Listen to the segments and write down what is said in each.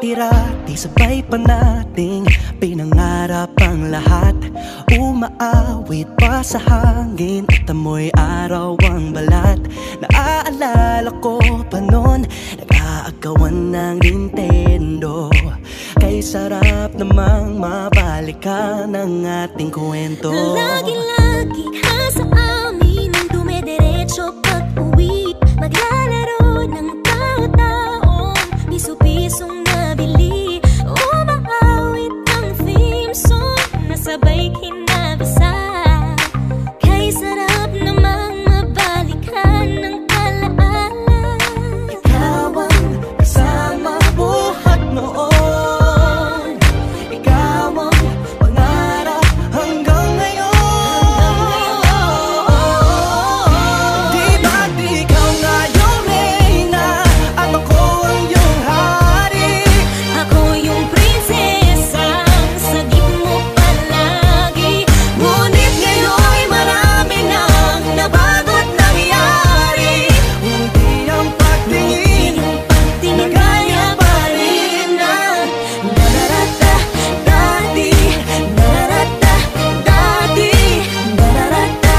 Dati-rati sabay pa nating pinangarap ang lahat. Umaawit pa sa hangin at amoy araw ang balat. Naaalala ko pa noon, nag-aagawan ng Nintendo. Kay sarap namang mabalikan ang ating kwento. Lagi-lagi ka sa amin ang dumediretso pag-uwi. Maglalaro ng tao-taong piso-pisong nabili. Umaawit ang theme song na sabay kinabasa. Kay sarap namang mabalikan ng alaala. Ikaw ang kasama buhat noon. Ikaw ang pangarap hanggang ngayon. Di ba't ikaw nga yung reyna at ako ang iyong hari? Ako yung prinsesang sagip mo palagi. Ngunit ngayon'y marami nang nabago't nangyari. Hindi ang pagtingin na gaya pa rin ng nararata dati. Nararata dati. Nararata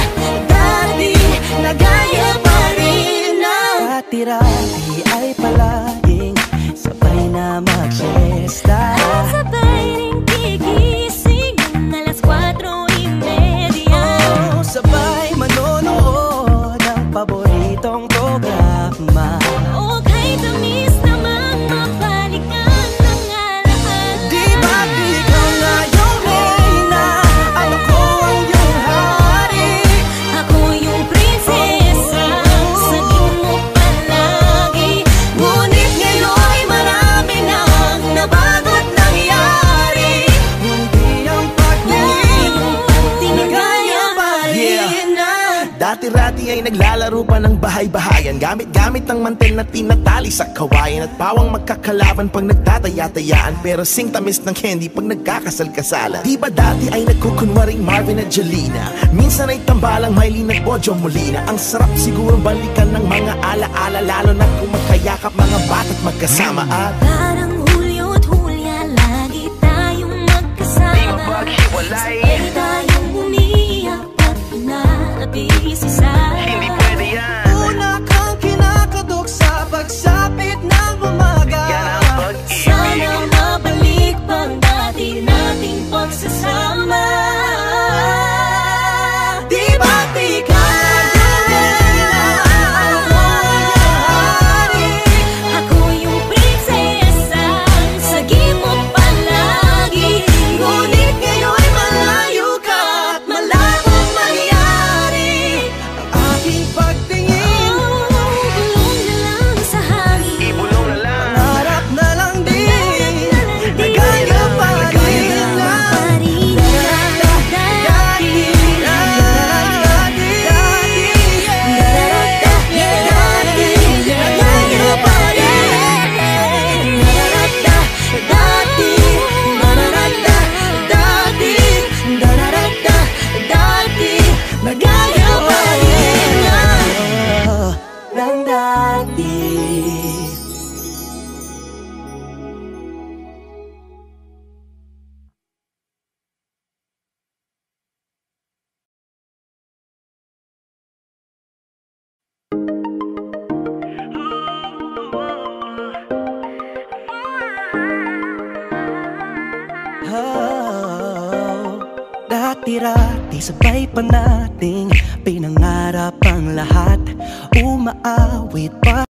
dati. Na gaya pa rin ng dati-rati ay palaging sabay na mag-siesta. At sabay ring gigising ng alas 4:30. Oh, sabay manonood ng paboritong programa. O kay tamis namang mabalikan ng alaala. Di ba't ikaw nga yung reyna at ako ang iyong hari? Ako yung prinsesa, sagip mo palagi. Ngunit ngayon'y marami nang nabago't nangyari. Hindi ang pagtingin na gaya pa rin ng Dati-rati ay naglalaro pa ng bahay-bahayan, gamit-gamit ang mantel na tinatali sa kawayan. At pawang magkakalaban pag nagtataya-tayaan, pero sing tamis ng candy pag nagkakasal-kasalan. Di ba dati ay nagkukunwaring Marvin at Jelena? Minsan ay tambalang Mylene at Bojo Molina. Ang sarap siguro balikan ng mga ala-ala, lalo na kung magkayakap mga bata't magkasama. At Parang Hulyo at Hulya, lagi tayong magkasama. Sabay tayong umiyak at inaabisi sa una kang kinakatok sa pagsapit ng umaga. sana mabalik pang dati nating pagsasama. Di ba't ikaw yung reyna at ako ang iyong hari? Ako yung prinsesa, sagip mo palagi. Ngunit ngayon'y malayo ka at malabong mangyari. Ang aking pagtingin, Bulong na lang sa hangin. pangarap na lang din. Nagaya pa rin na nagaya pa rin ng dati. Oh, dati-rati sabay pa nating pinangarap ang lahat. Umaawit pa